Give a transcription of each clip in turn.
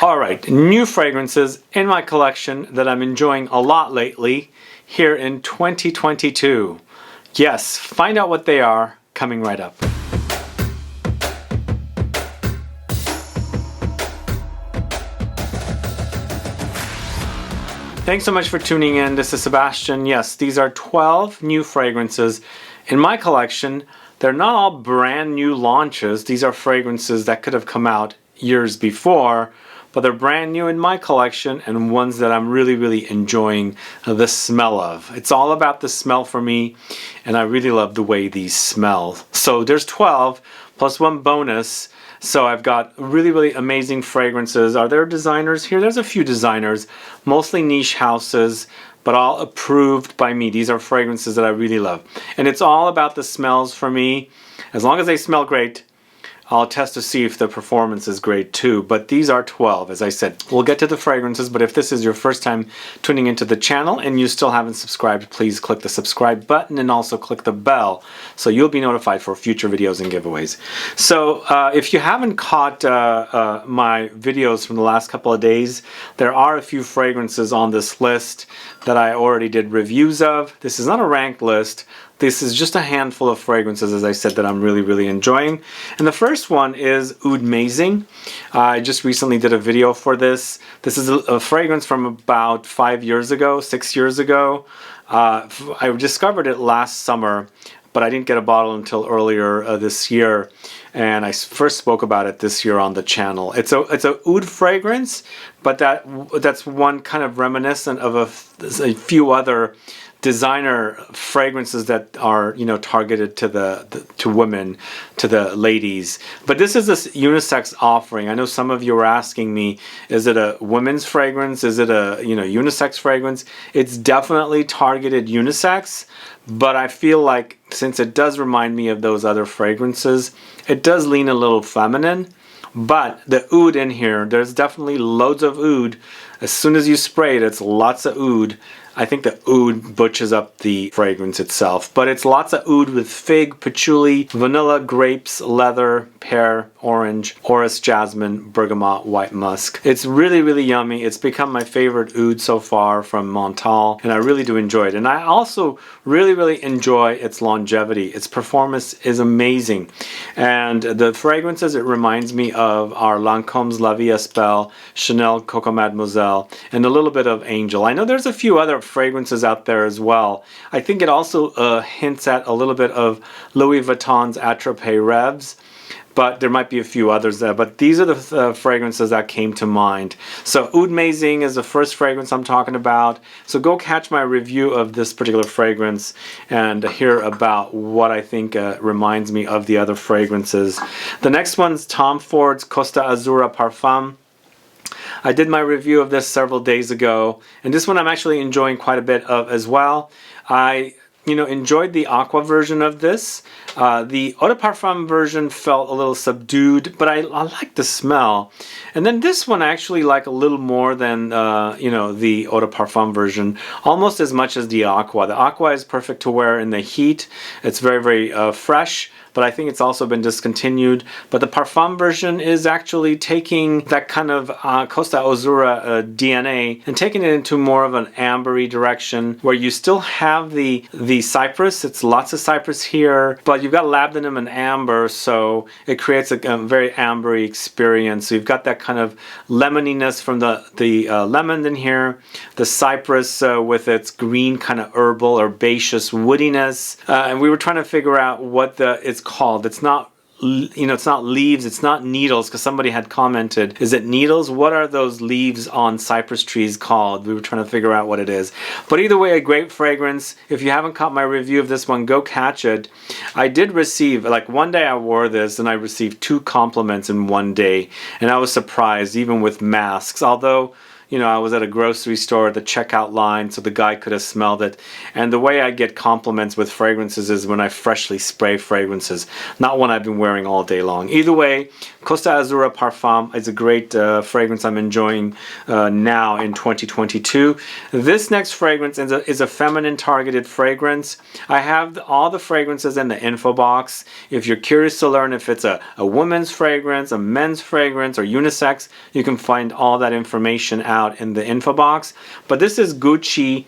Alright, new fragrances in my collection that I'm enjoying a lot lately here in 2022. Yes, find out what they are coming right up. Thanks so much for tuning in. This is Sebastian. Yes, these are 12 new fragrances in my collection. They're not all brand new launches. These are fragrances that could have come out years before, but they're brand new in my collection and ones that I'm really enjoying the smell of. It's all about the smell for me, and I really love the way these smell. So there's 12 plus one bonus. So I've got really amazing fragrances. Are there designers here? There's a few designers, mostly niche houses, but all approved by me. These are fragrances that I really love. And it's all about the smells for me. As long as they smell great, I'll test to see if the performance is great too. But these are 12, as I said. We'll get to the fragrances, but if this is your first time tuning into the channel and you still haven't subscribed, please click the subscribe button and also click the bell so you'll be notified for future videos and giveaways. So if you haven't caught my videos from the last couple of days, there are a few fragrances on this list that I already did reviews of. This is not a ranked list. This is just a handful of fragrances, as I said, that I'm really enjoying. And the first one is OUDMAZING. I just recently did a video for this. This is a fragrance from about 5 years ago, 6 years ago. I discovered it last summer, but I didn't get a bottle until earlier this year. And I first spoke about it this year on the channel. It's a oud fragrance, but that's one kind of reminiscent of a few other designer fragrances that are, you know, targeted to women, to the ladies. But this is a unisex offering. I know some of you are asking me, is it a women's fragrance? Is it a, you know, unisex fragrance? It's definitely targeted unisex, but I feel like since it does remind me of those other fragrances, it does lean a little feminine. But the oud in here, there's definitely loads of oud. As soon as you spray it, it's lots of oud. I think the oud butches up the fragrance itself, but it's lots of oud with fig, patchouli, vanilla, grapes, leather, pear, orange, Orris, jasmine, bergamot, white musk. It's really yummy. It's become my favorite oud so far from MONTALE, and I really do enjoy it. And I also really enjoy its longevity. Its performance is amazing. And the fragrances it reminds me of are Lancome's La Vie Espelle, Chanel Coco Mademoiselle, and a little bit of Angel. I know there's a few other fragrances out there as well. I think it also hints at a little bit of Louis Vuitton's Atropé Rêves, but there might be a few others there. But these are the fragrances that came to mind. So OUDMAZING is the first fragrance I'm talking about. So go catch my review of this particular fragrance and hear about what I think reminds me of the other fragrances. The next one's Tom Ford's Costa AZZURRA Parfum. I did my review of this several days ago, and this one I'm actually enjoying quite a bit of as well. I enjoyed the aqua version of this. The eau de parfum version felt a little subdued, but I like the smell. And then this one I actually like a little more than the eau de parfum version, almost as much as the aqua. The aqua is perfect to wear in the heat. It's very fresh, but I think it's also been discontinued. But the Parfum version is actually taking that kind of Costa AZZURRA DNA and taking it into more of an ambery direction, where you still have the cypress. It's lots of cypress here, but you've got labdanum and amber, so it creates a very ambery experience. So you've got that kind of lemoniness from the lemon in here, the cypress with its green kind of herbal, herbaceous woodiness, and we were trying to figure out what it's called. It's not, it's not leaves, it's not needles, because somebody had commented, is it needles? What are those leaves on cypress trees called? We were trying to figure out what it is. But either way, a great fragrance. If you haven't caught my review of this one, go catch it. I did receive, like one day I wore this and I received 2 compliments in one day, and I was surprised, even with masks. Although, you know, I was at a grocery store at the checkout line, so the guy could have smelled it. And the way I get compliments with fragrances is when I freshly spray fragrances, not one I've been wearing all day long. Either way, COSTA AZZURRA Parfum is a great fragrance I'm enjoying now in 2022. This next fragrance is a feminine targeted fragrance. I have all the fragrances in the info box. If you're curious to learn if it's a woman's fragrance, a men's fragrance, or unisex, you can find all that information out in the info box. But this is Gucci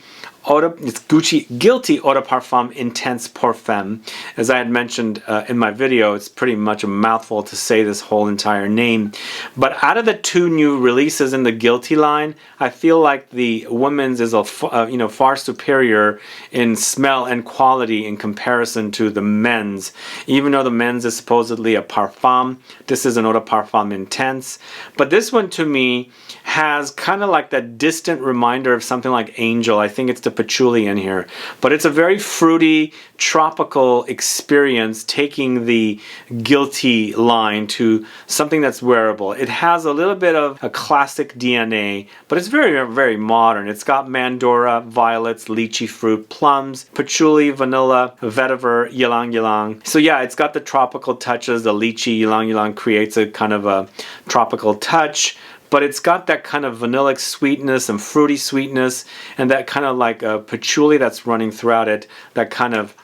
Guilty Eau de Parfum Intense Parfum. As I had mentioned in my video, it's pretty much a mouthful to say this whole entire name. But out of the two new releases in the Guilty line, I feel like the women's is far superior in smell and quality in comparison to the men's. Even though the men's is supposedly a parfum, this is an Eau de Parfum Intense. But this one to me has kind of like that distant reminder of something like Angel. I think it's the Patchouli in here, but it's a very fruity, tropical experience, taking the Guilty line to something that's wearable. It has a little bit of a classic DNA, but it's very, very modern. It's got Mandora, violets, lychee fruit, plums, patchouli, vanilla, vetiver, ylang-ylang. So yeah, it's got the tropical touches. The lychee, ylang-ylang creates a kind of a tropical touch. But it's got that kind of vanillic sweetness and fruity sweetness, and that kind of like a patchouli that's running throughout it, that kind of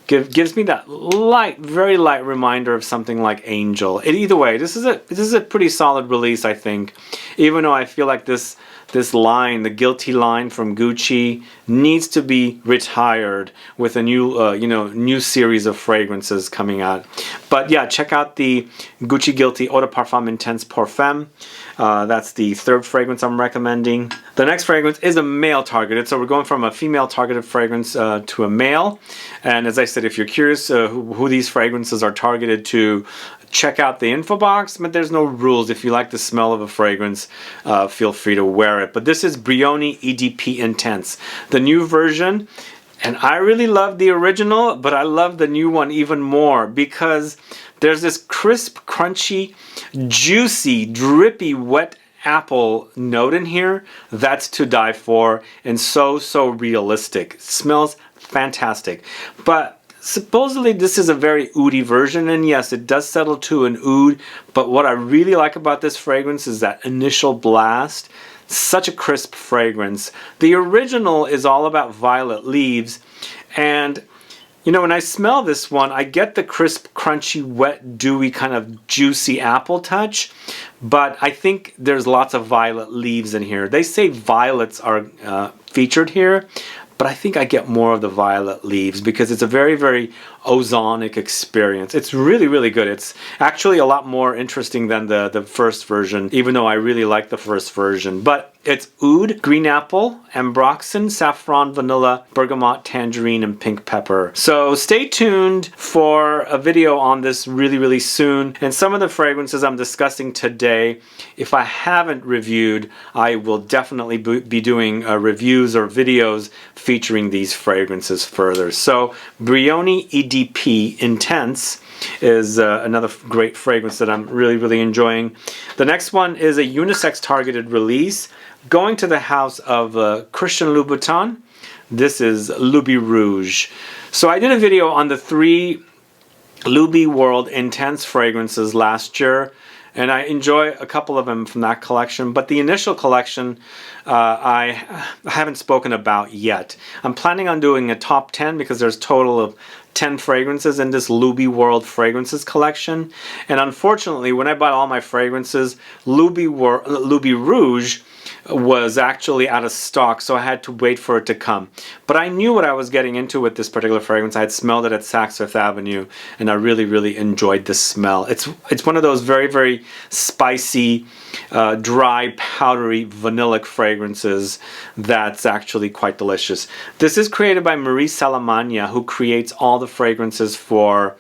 gives me that light, very light reminder of something like Angel. Either way, this is a pretty solid release, I think. Even though I feel like this line, the Guilty line from Gucci, needs to be retired with a new new series of fragrances coming out. But yeah, check out the Gucci Guilty Eau de Parfum Intense Parfum. That's the third fragrance I'm recommending. The next fragrance is a male targeted, so we're going from a female targeted fragrance to a male. And as I said, if you're curious who these fragrances are targeted to, check out the info box, but there's no rules. If you like the smell of a fragrance, feel free to wear it. But this is Brioni EDP Intense, the new version. And I really love the original, but I love the new one even more because there's this crisp, crunchy, juicy, drippy, wet apple note in here that's to die for, and so realistic. It smells fantastic. But supposedly this is a very oody version, and yes, it does settle to an oud, but what I really like about this fragrance is that initial blast. Such a crisp fragrance. The original is all about violet leaves, and you know, when I smell this one, I get the crisp, crunchy, wet, dewy, kind of juicy apple touch, but I think there's lots of violet leaves in here. They say violets are featured here, but I think I get more of the violet leaves because it's a very, very ozonic experience. It's really, really good. It's actually a lot more interesting than the first version, even though I really like the first version. But it's oud, green apple, ambroxan, saffron, vanilla, bergamot, tangerine, and pink pepper. So stay tuned for a video on this really, really soon. And some of the fragrances I'm discussing today, if I haven't reviewed, I will definitely be doing reviews or videos featuring these fragrances further. So Brioni EDP Intense is another great fragrance that I'm really, really enjoying. The next one is a unisex targeted release, going to the house of Christian Louboutin. This is LOUBIROUGE. So I did a video on the 3 Loubi World Intense fragrances last year, and I enjoy a couple of them from that collection, but the initial collection I haven't spoken about yet. I'm planning on doing a top 10 because there's a total of 10 fragrances in this Loubi World Fragrances collection, and unfortunately when I bought all my fragrances, LOUBIROUGE was actually out of stock, so I had to wait for it to come. But I knew what I was getting into with this particular fragrance. I had smelled it at Saks Fifth Avenue, and I really, really enjoyed the smell. It's one of those very, very spicy, dry, powdery, vanillic fragrances that's actually quite delicious. This is created by Marie Salamagna, who creates all the fragrances for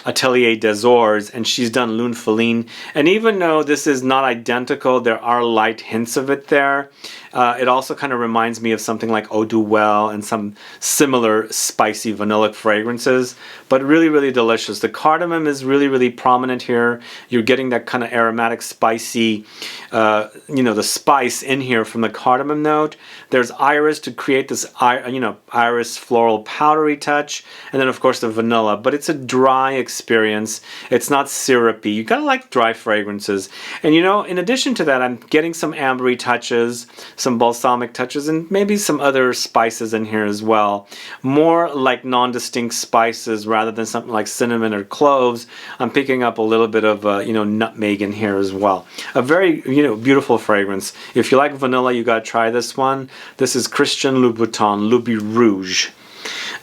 Atelier des Ors, and she's done Lune Feline. And even though this is not identical, there are light hints of it there. It also kind of reminds me of something like Eau de Well and some similar spicy vanillic fragrances, but really, really delicious. The cardamom is really, really prominent here. You're getting that kind of aromatic, spicy, you know, the spice in here from the cardamom note. There's iris to create this, you know, iris floral powdery touch, and then of course the vanilla. But it's a dry experience. It's not syrupy. You gotta like dry fragrances. And you know, in addition to that, I'm getting some ambery touches, some balsamic touches, and maybe some other spices in here as well. More like non-distinct spices rather than something like cinnamon or cloves. I'm picking up a little bit of you know, nutmeg in here as well. A very, you know, beautiful fragrance. If you like vanilla, you gotta try this one. This is Christian Louboutin LOUBIROUGE.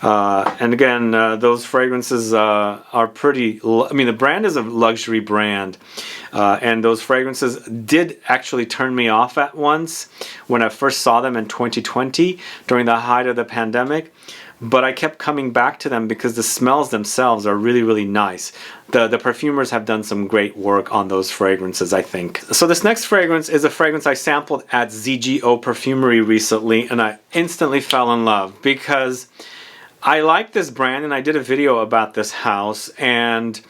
And again, those fragrances are pretty, I mean, the brand is a luxury brand. And those fragrances did actually turn me off at once when I first saw them in 2020 during the height of the pandemic. But I kept coming back to them because the smells themselves are really, really nice. The perfumers have done some great work on those fragrances, I think. So this next fragrance is a fragrance I sampled at ZGO Perfumery recently, and I instantly fell in love because I like this brand, and I did a video about this house, and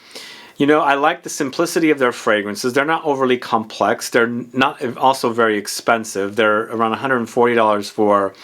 you know, I like the simplicity of their fragrances. They're not overly complex. They're not also very expensive. They're around $140 for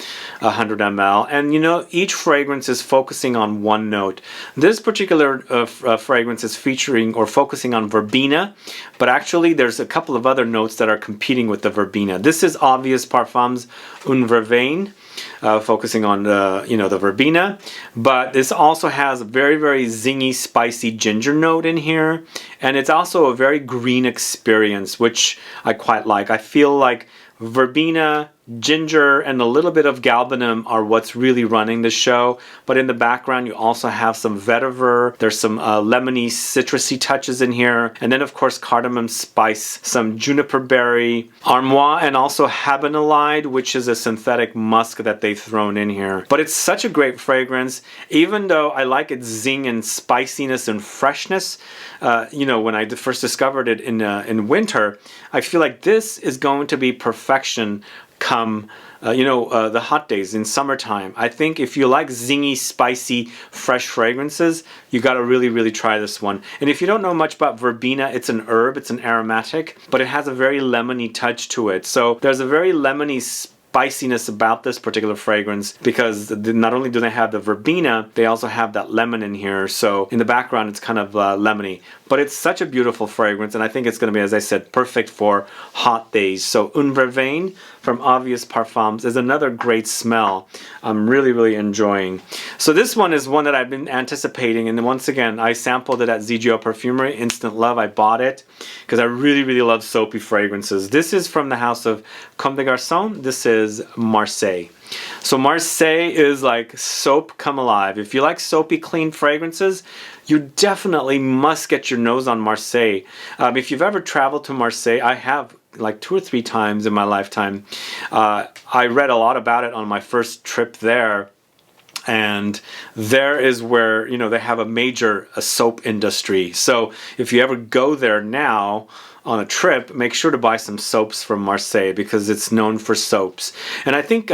100 ml. And you know, each fragrance is focusing on one note. This particular fragrance is featuring or focusing on verbena, but actually there's a couple of other notes that are competing with the verbena. This is Obvious Parfums Une Verveine. Focusing on you know, the verbena, but this also has a very, very zingy, spicy ginger note in here, and it's also a very green experience, which I quite like. I feel like verbena, ginger, and a little bit of galbanum are what's really running the show, but in the background you also have some vetiver. There's some lemony, citrusy touches in here, and then of course cardamom spice, some juniper berry, armoire, and also habanolide, which is a synthetic musk that they've thrown in here. But it's such a great fragrance, even though I like its zing and spiciness and freshness. You know, when I first discovered it in winter, I feel like this is going to be perfection come you know, the hot days in summertime. I think if you like zingy, spicy, fresh fragrances, you got to really, really try this one. And if you don't know much about verbena, it's an herb, it's an aromatic, but it has a very lemony touch to it. So there's a very lemony spiciness about this particular fragrance, because not only do they have the verbena, they also have that lemon in here. So in the background it's kind of lemony, but it's such a beautiful fragrance, and I think it's going to be, as I said, perfect for hot days. So Une Verveine from Obvious Parfums is another great smell I'm really, really enjoying. So this one is one that I've been anticipating, and once again I sampled it at ZGO Perfumery. Instant love. I bought it because I really, really love soapy fragrances. This is from the house of Comme des Garçons. This is Marseille. So Marseille is like soap come alive. If you like soapy, clean fragrances, you definitely must get your nose on Marseille. If you've ever traveled to Marseille, I have like 2 or 3 times in my lifetime. I read a lot about it on my first trip there. And there is where, you know, they have a major soap industry. So if you ever go there now on a trip, make sure to buy some soaps from Marseille, because it's known for soaps. And I think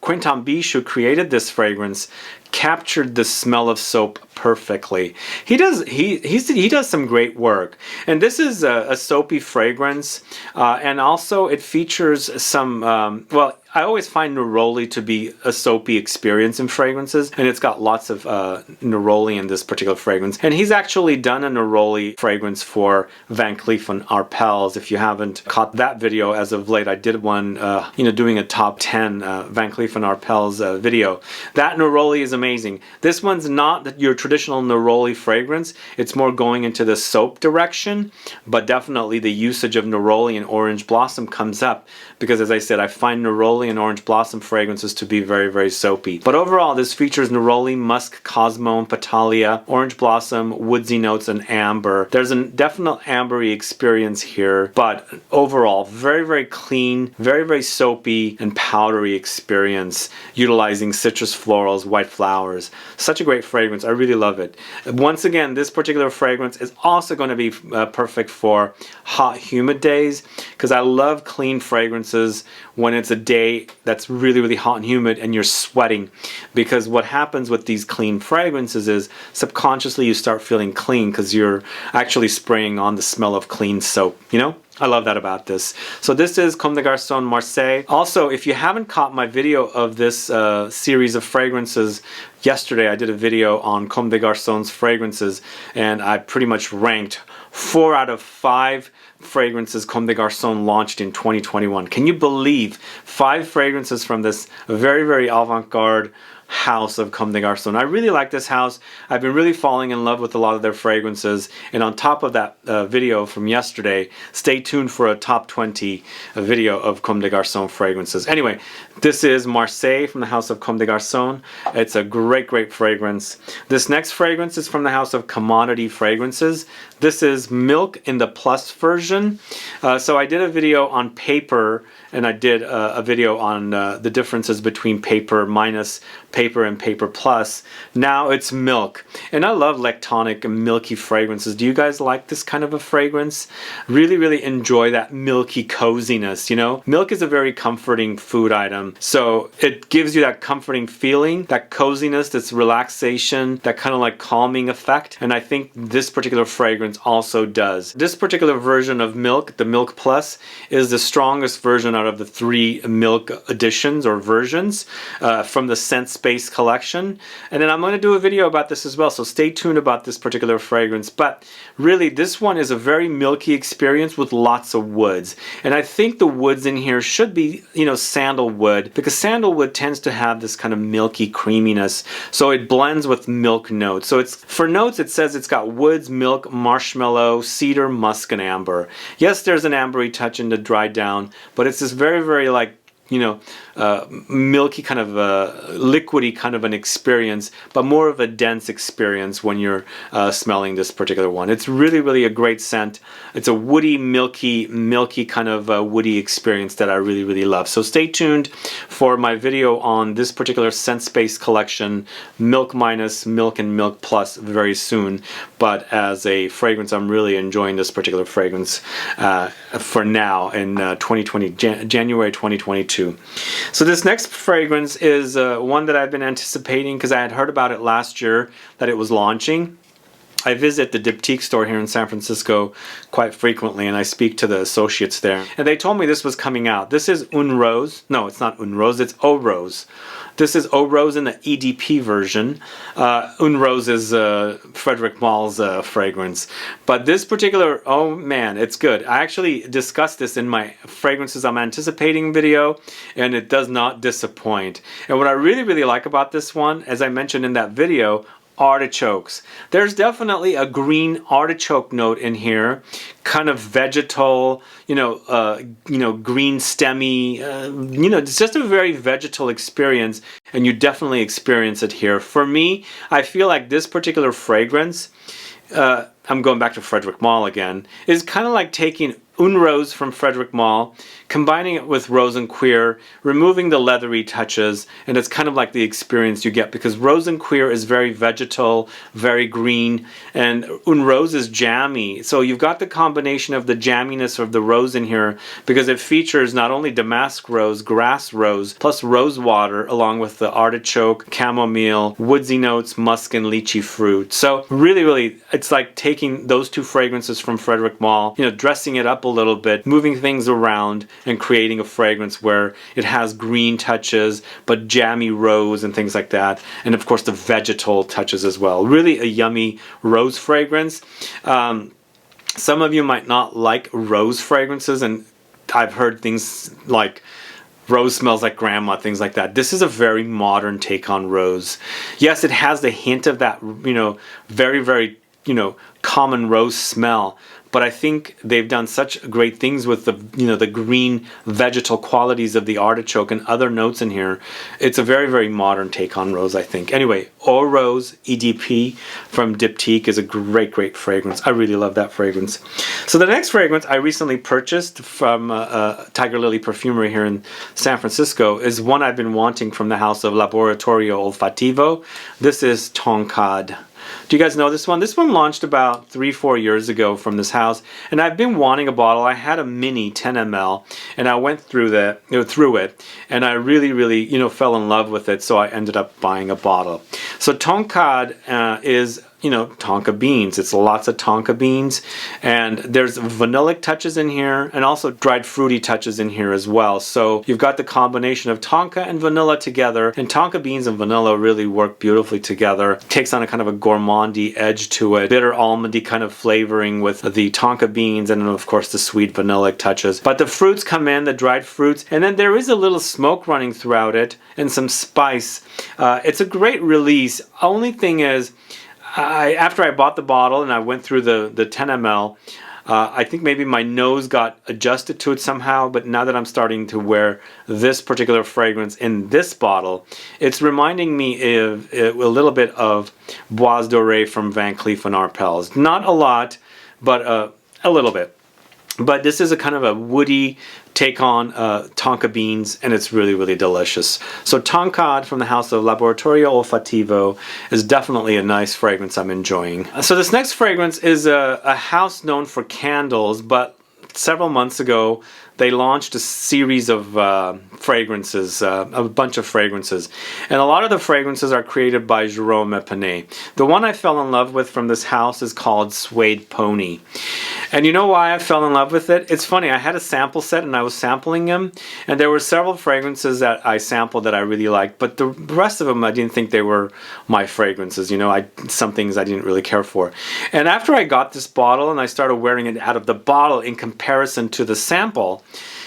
Quentin Biche, who created this fragrance, captured the smell of soap perfectly. He does some great work, and this is a soapy fragrance, and also it features some well, I always find neroli to be a soapy experience in fragrances, and it's got lots of neroli in this particular fragrance. And he's actually done a neroli fragrance for Van Cleef & Arpels. If you haven't caught that video as of late, I did one you know, doing a top 10 Van Cleef & Arpels video. That neroli is amazing. This one's not your traditional neroli fragrance. It's more going into the soap direction, but definitely the usage of neroli and orange blossom comes up, because as I said, I find neroli and orange blossom fragrances to be very, very soapy. But overall, this features neroli, musk, cosmone, petalia, orange blossom, woodsy notes, and amber. There's a definite ambery experience here, but overall, very, very clean, very, very soapy and powdery experience, utilizing citrus florals, white flowers. Such a great fragrance. I really love it. Once again, this particular fragrance is also going to be perfect for hot, humid days, because I love clean fragrances when it's a day that's really, really hot and humid and you're sweating. Because what happens with these clean fragrances is subconsciously you start feeling clean because you're actually spraying on the smell of clean soap, you know? I love that about this. So this is Comme des Garçons Marseille. Also, if you haven't caught my video of this series of fragrances, yesterday I did a video on Comme des Garçons fragrances, and I pretty much ranked 4 out of 5 fragrances Comme des Garçons launched in 2021. Can you believe 5 fragrances from this very, very avant-garde house of Comme des Garçons? I really like this house. I've been really falling in love with a lot of their fragrances, and on top of that video from yesterday, stay tuned for a top 20 video of Comme des Garçons fragrances. Anyway, this is Marseille from the house of Comme des Garçons. It's a great, great fragrance. This next fragrance is from the house of Commodity Fragrances. This is Milk in the Plus version. So I did a video on paper, and I did a video on the differences between paper minus paper and paper plus. Now it's milk, and I love lactonic and milky fragrances. Do you guys like this kind of a fragrance? Really, really enjoy that milky coziness, you know? Milk is a very comforting food item, so it gives you that comforting feeling, that coziness, this relaxation, that kind of like calming effect, and I think this particular fragrance also does. This particular version of milk, the Milk Plus, is the strongest version out of the 3 milk editions or versions from the Scent Space collection, and then I'm going to do a video about this as well, so stay tuned about this particular fragrance. But really, this one is a very milky experience with lots of woods, and I think the woods in here should be, you know, sandalwood, because sandalwood tends to have this kind of milky creaminess, so it blends with milk notes. So it's, for notes, it says it's got woods, milk, marshmallow, cedar, musk, and amber. Yes, there's an ambery touch in the dry down, but it's this very, very like, you know, milky kind of liquidy kind of an experience, but more of a dense experience when you're smelling this particular one. It's really, really a great scent. It's a woody, milky kind of woody experience that I really, really love. So stay tuned for my video on this particular Scent Space collection, Milk Minus, Milk and Milk Plus, very soon. But as a fragrance, I'm really enjoying this particular fragrance for now in January 2022. So this next fragrance is one that I've been anticipating because I had heard about it last year that it was launching. I visit the Diptyque store here in San Francisco quite frequently, and I speak to the associates there. And they told me this was coming out. This is Une Rose. No, it's not Une Rose, it's Eau Rose. This is Eau Rose in the EDP version. Une Rose is Frederic Mall's fragrance. But this particular, oh man, it's good. I actually discussed this in my fragrances I'm anticipating video, and it does not disappoint. And what I really, really like about this one, as I mentioned in that video, artichokes. There's definitely a green artichoke note in here, kind of vegetal, green stemmy, it's just a very vegetal experience, and you definitely experience it here. For me, I feel like this particular fragrance, I'm going back to Frederic Malle again, is kind of like taking Une Rose from Frederic Malle, combining it with Rose and Queer, removing the leathery touches, and it's kind of like the experience you get, because Rose and Queer is very vegetal, very green, and Une Rose is jammy. So you've got the combination of the jamminess of the rose in here, because it features not only damask rose, grass rose, plus rose water, along with the artichoke, chamomile, woodsy notes, musk, and lychee fruit. So really, really, it's like taking those 2 fragrances from Frederic Malle, dressing it up a little bit, moving things around, and creating a fragrance where it has green touches but jammy rose and things like that, and of course the vegetal touches as well. Really a yummy rose fragrance. Some of you might not like rose fragrances, and I've heard things like rose smells like grandma, things like that. This is a very modern take on rose. Yes, it has the hint of that, very, very, common rose smell, but I think they've done such great things with the, the green vegetal qualities of the artichoke and other notes in here. It's a very, very modern take on rose, I think. Anyway, Eau Rose EDP from Diptyque is a great, great fragrance. I really love that fragrance. So the next fragrance I recently purchased from Tiger Lily Perfumery here in San Francisco is one I've been wanting from the house of Laboratorio Olfativo. This is Tonkade. Do you guys know this one? This one launched about 3-4 years ago from this house, and I've been wanting a bottle. I had a mini 10 ml, and I went through it, and I really, you know, fell in love with it, so I ended up buying a bottle. So Tonka is, you know, tonka beans. It's lots of tonka beans, and there's vanillic touches in here and also dried fruity touches in here as well. So you've got the combination of tonka and vanilla together, and tonka beans and vanilla really work beautifully together. Takes on a kind of a gourmandy edge to it, bitter almondy kind of flavoring with the tonka beans, and then of course the sweet vanillic touches. But the fruits come in, the dried fruits, and then there is a little smoke running throughout it and some spice. It's a great release. Only thing is, after I bought the bottle and I went through the 10 ml, I think maybe my nose got adjusted to it somehow, but now that I'm starting to wear this particular fragrance in this bottle, it's reminding me of a little bit of Bois Doré from Van Cleef & Arpels. Not a lot, but a little bit. But this is a kind of a woody take on tonka beans, and it's really delicious. So Tonka from the house of Laboratorio Olfativo is definitely a nice fragrance I'm enjoying. So this next fragrance is a house known for candles, but several months ago they launched a series of fragrances, a bunch of fragrances. And a lot of the fragrances are created by Jérôme Epinay. The one I fell in love with from this house is called Suede Pony. And you know why I fell in love with it? It's funny, I had a sample set and I was sampling them, and there were several fragrances that I sampled that I really liked, but the rest of them I didn't think they were my fragrances. You know, some things I didn't really care for. And after I got this bottle and I started wearing it out of the bottle in comparison to the sample,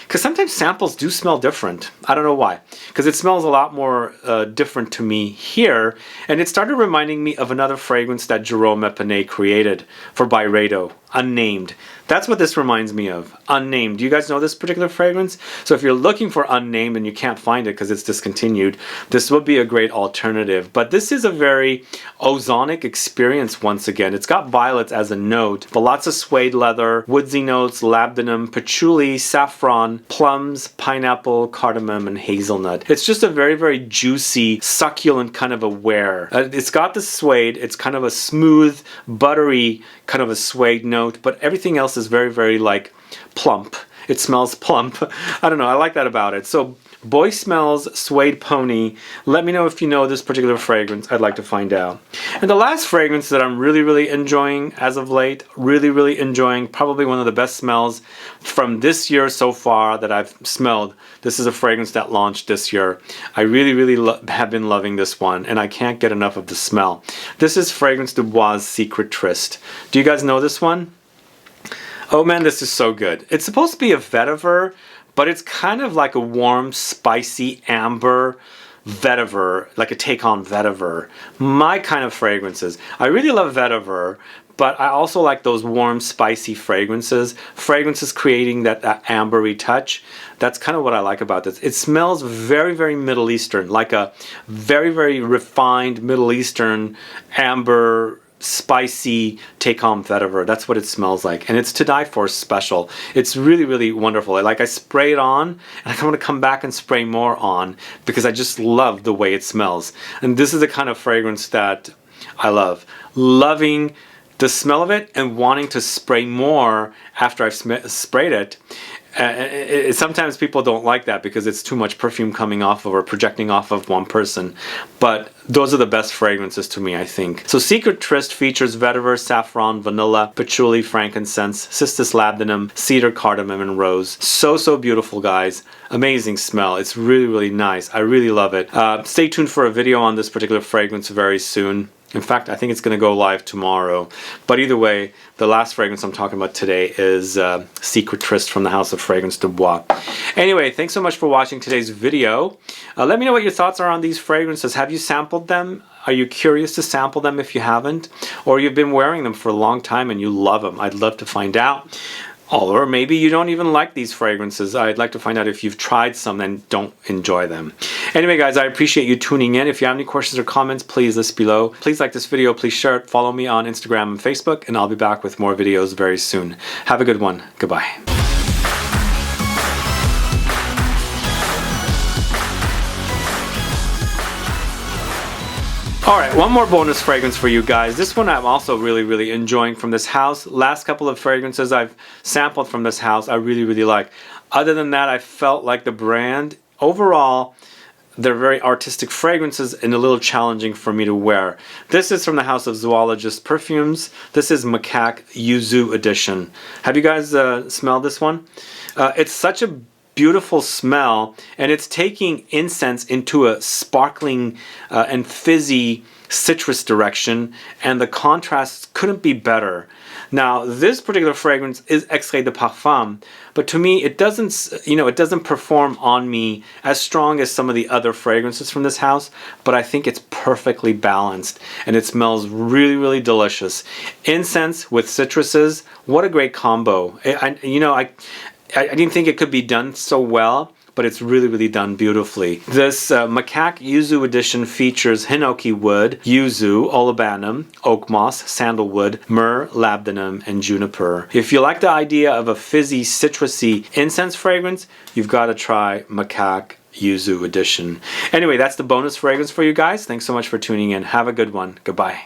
because sometimes samples do smell different. I don't know why. Because it smells a lot more different to me here. And it started reminding me of another fragrance that Jérôme Epinay created for Byredo, Unnamed. That's what this reminds me of, Unnamed. Do you guys know this particular fragrance? So if you're looking for Unnamed and you can't find it because it's discontinued, this would be a great alternative. But this is a very ozonic experience once again. It's got violets as a note, but lots of suede leather, woodsy notes, labdanum, patchouli, saffron, plums, pineapple, cardamom, and hazelnut. It's just a very juicy, succulent kind of a wear. It's got the suede. It's kind of a smooth, buttery kind of a suede note, but everything else is very like plump. It smells plump. I don't know, I like that about it. So Boy Smells Suede Pony. Let me know if you know this particular fragrance. I'd like to find out. And the last fragrance that I'm really enjoying as of late, really enjoying, probably one of the best smells from this year so far that I've smelled. This is a fragrance that launched this year. I really have been loving this one, and I can't get enough of the smell. This is Fragrance du Bois' Secret Tryst. Do you guys know this one? Oh man, this is so good. It's supposed to be a vetiver, but it's kind of like a warm, spicy amber vetiver, like a take on vetiver. My kind of fragrances. I really love vetiver, but I also like those warm, spicy fragrances. Fragrances creating that ambery touch. That's kind of what I like about this. It smells very Middle Eastern, like a very refined Middle Eastern amber, spicy take home vetiver. That's what it smells like, and it's to die for special. It's really wonderful. I spray it on, and I want to come back and spray more on because I just love the way it smells. And this is the kind of fragrance that I love. Loving the smell of it and wanting to spray more after I've sprayed it. Sometimes people don't like that because it's too much perfume coming off of or projecting off of one person, but those are the best fragrances to me, I think. So Secret Tryst features vetiver, saffron, vanilla, patchouli, frankincense, cistus, labdanum, cedar, cardamom, and rose. So beautiful, guys. Amazing smell. It's really nice. I really love it. Stay tuned for a video on this particular fragrance very soon. In fact, I think it's going to go live tomorrow. But either way, the last fragrance I'm talking about today is Secret Tryst from the House of Fragrance du Bois. Anyway, thanks so much for watching today's video. Let me know what your thoughts are on these fragrances. Have you sampled them? Are you curious to sample them if you haven't? Or you've been wearing them for a long time and you love them? I'd love to find out. Or maybe you don't even like these fragrances. I'd like to find out if you've tried some and don't enjoy them. Anyway, guys, I appreciate you tuning in. If you have any questions or comments, please list below. Please like this video, please share it, follow me on Instagram and Facebook, and I'll be back with more videos very soon. Have a good one. Goodbye. Alright, one more bonus fragrance for you guys. This one I'm also really enjoying from this house. Last couple of fragrances I've sampled from this house I really like. Other than that, I felt like the brand, overall, they're very artistic fragrances and a little challenging for me to wear. This is from the house of Zoologist Perfumes. This is Macaque Yuzu Edition. Have you guys smelled this one? It's such a beautiful smell, and it's taking incense into a sparkling and fizzy citrus direction, and the contrast couldn't be better. Now, this particular fragrance is extrait de parfum, but to me, it doesn't, it doesn't perform on me as strong as some of the other fragrances from this house, but I think it's perfectly balanced, and it smells really delicious. Incense with citruses, what a great combo. I didn't think it could be done so well, but it's really done beautifully. This Macaque Yuzu edition features hinoki wood, yuzu, olibanum, oak moss, sandalwood, myrrh, labdanum, and juniper. If you like the idea of a fizzy, citrusy incense fragrance, you've got to try Macaque Yuzu edition. Anyway, that's the bonus fragrance for you guys. Thanks so much for tuning in. Have a good one. Goodbye.